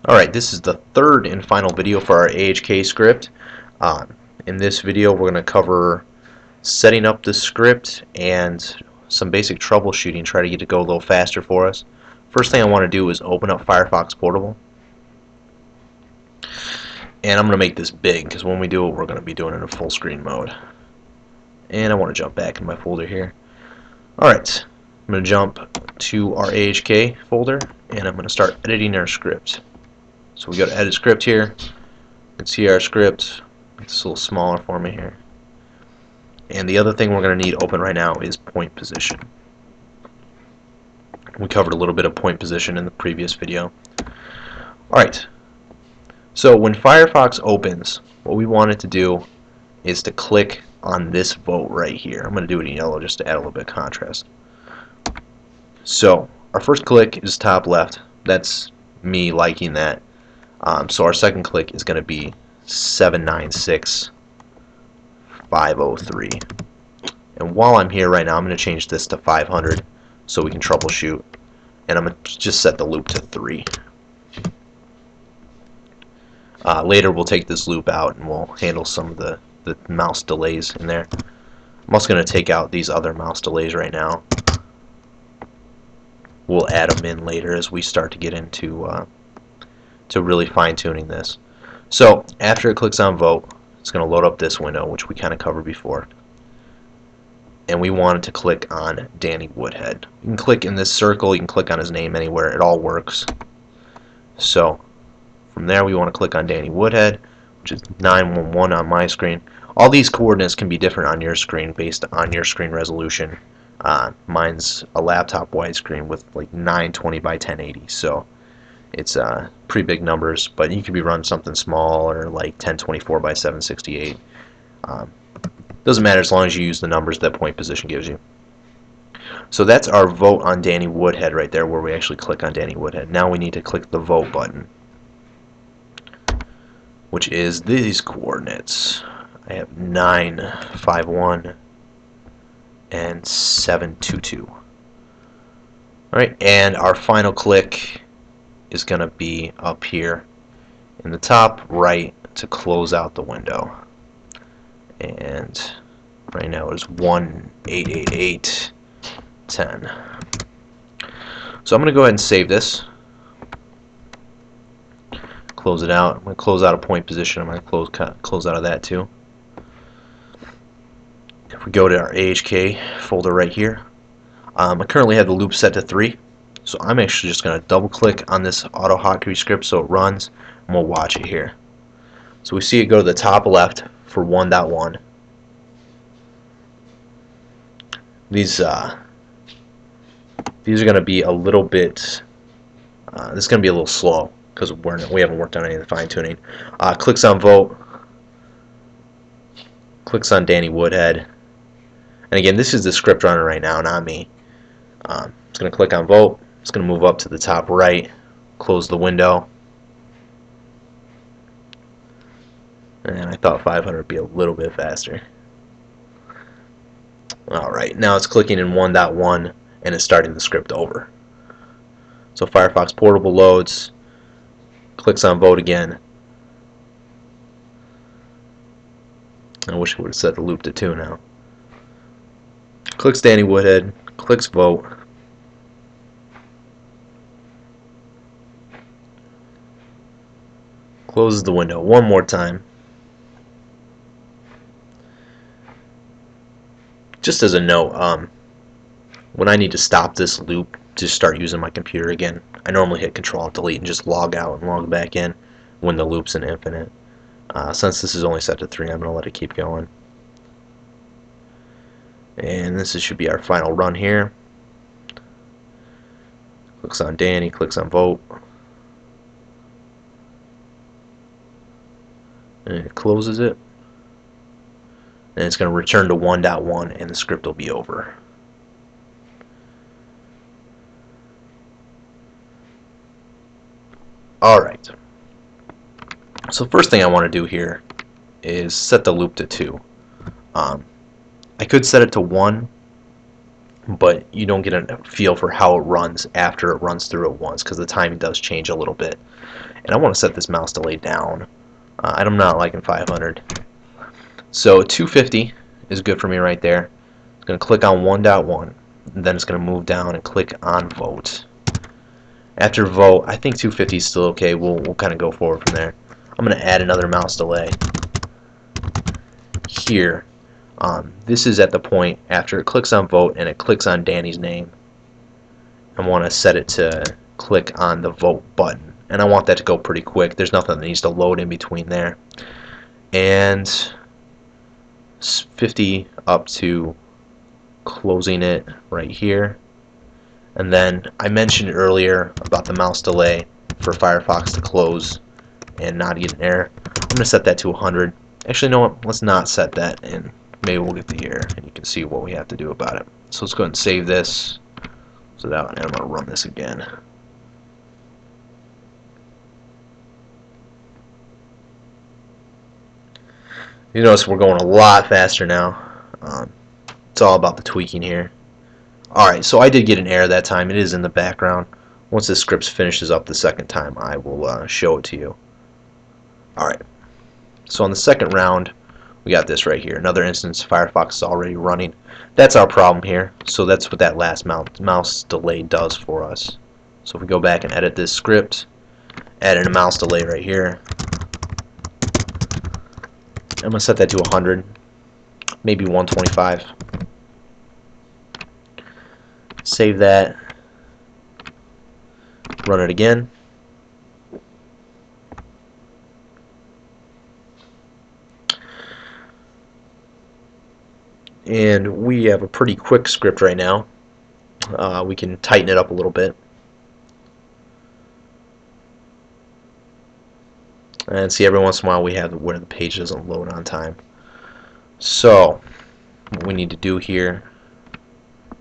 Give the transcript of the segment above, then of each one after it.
Alright, this is the third and final video for our AHK script. In this video we're going to cover setting up the script and some basic troubleshooting, try to get it to go a little faster for us. First thing I want to do is open up Firefox Portable. And I'm going to make this big because when we do it we're going to be doing it in full screen mode. And I want to jump back in my folder here. Alright, I'm going to jump to our AHK folder and I'm going to start editing our script. So we go to edit script here. You can see our script. It's a little smaller for me here. And the other thing we're going to need open right now is point position. We covered a little bit of point position in the previous video. Alright, so when Firefox opens, what we want it to do is to click on this vote right here. I'm going to do it in yellow just to add a little bit of contrast. So our first click is top left. That's me liking that. So our second click is going to be 796503. And while I'm here right now, I'm going to change this to 500 so we can troubleshoot. And I'm going to just set the loop to 3. Later we'll take this loop out and we'll handle some of the mouse delays in there. I'm also going to take out these other mouse delays right now. We'll add them in later as we start to get into to really fine-tuning this. So after it clicks on vote, it's going to load up this window, which we kind of covered before. And we want it to click on Danny Woodhead. You can click in this circle, you can click on his name anywhere, it all works. So from there we want to click on Danny Woodhead, which is 911 on my screen. All these coordinates can be different on your screen based on your screen resolution. Mine's a laptop widescreen with like 920 by 1080, so it's pretty big numbers, but you could be running something small or like 1024 by 768. Doesn't matter as long as you use the numbers that point position gives you. So that's our vote on Danny Woodhead right there, where we actually click on Danny Woodhead. Now we need to click the vote button, which is these coordinates. I have 951 and 722. Alright, and our final click is going to be up here in the top right to close out the window. And right now it's 188810. So I'm going to go ahead and save this. Close it out. I'm going to close out a point position. I'm going to close out of that too. If we go to our AHK folder right here, I currently have the loop set to 3. So I'm actually just going to double click on this Autohotkey script so it runs, and we'll watch it here. So we see it go to the top left for 1.1. These are going to be a little bit, this is going to be a little slow because we haven't worked on any of the fine tuning. Clicks on vote, clicks on Danny Woodhead, and again this is the script running right now, not me. It's going to click on vote. It's going to move up to the top right, close the window, and I thought 500 would be a little bit faster. Alright, now it's clicking in 1.1 and it's starting the script over. So Firefox Portable loads, clicks on vote again. I wish I would have set the loop to 2 now. Clicks Danny Woodhead, clicks vote. Closes the window one more time. Just as a note, when I need to stop this loop to start using my computer again, I normally hit Control-Delete and just log out and log back in when the loop's in infinite. Since this is only set to 3, I'm going to let it keep going. And this should be our final run here. Clicks on Danny, clicks on vote. And it closes it. And it's going to return to 1.1 and the script will be over. Alright. So first thing I want to do here is set the loop to 2. I could set it to 1 but you don't get a feel for how it runs after it runs through it once, because the timing does change a little bit. And I want to set this mouse delay down. I'm not liking 500. So 250 is good for me right there. I'm going to click on 1.1, and then it's going to move down and click on vote. After vote, I think 250 is still okay. We'll kind of go forward from there. I'm going to add another mouse delay here. This is at the point after it clicks on vote and it clicks on Danny's name. I want to set it to click on the vote button, and I want that to go pretty quick. There's nothing that needs to load in between there. And 50 up to closing it right here. And then I mentioned earlier about the mouse delay for Firefox to close and not get an error. I'm going to set that to 100. Actually, you know what? Let's not set that, and maybe we'll get the error, and you can see what we have to do about it. So let's go ahead and save this. So that, and I'm going to run this again. You notice we're going a lot faster now. It's all about the tweaking here. Alright, so I did get an error that time. It is in the background. Once this script finishes up the second time, I will show it to you. Alright, so on the second round, we got this right here. Another instance, Firefox is already running. That's our problem here. So that's what that last mouse delay does for us. So if we go back and edit this script, add in a mouse delay right here. I'm going to set that to 100, maybe 125. Save that. Run it again. And we have a pretty quick script right now. We can tighten it up a little bit. And see, every once in a while we have where the page doesn't load on time. So what we need to do here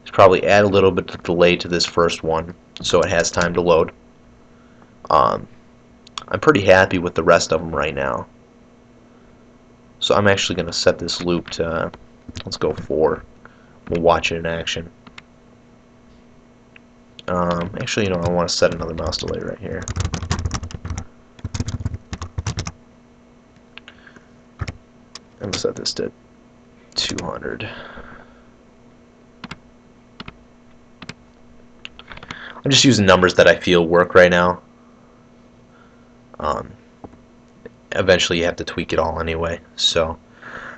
is probably add a little bit of delay to this first one so it has time to load. I'm pretty happy with the rest of them right now. So I'm actually going to set this loop to, let's go 4. We'll watch it in action. Actually, you know, I want to set another mouse delay right here. I'm going to set this to 200. I'm just using numbers that I feel work right now. Eventually you have to tweak it all anyway, so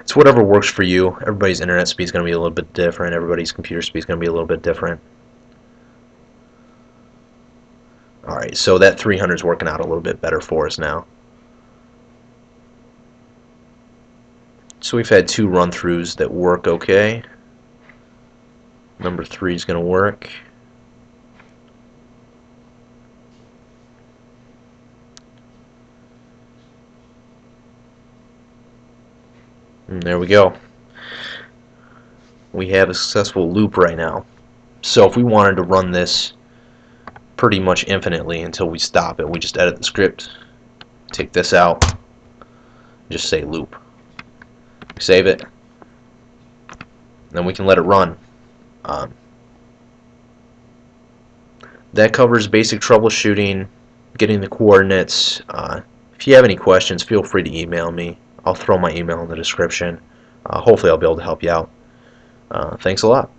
it's whatever works for you. Everybody's internet speed is going to be a little bit different. Everybody's computer speed is going to be a little bit different. Alright, so that 300 is working out a little bit better for us now. So we've had 2 run-throughs that work okay. Number 3 is going to work. And there we go. We have a successful loop right now. So if we wanted to run this pretty much infinitely until we stop it, we just edit the script, take this out, just say loop. Save it, then we can let it run. That covers basic troubleshooting, getting the coordinates. If you have any questions, feel free to email me. I'll throw my email in the description. Hopefully I'll be able to help you out. Thanks a lot.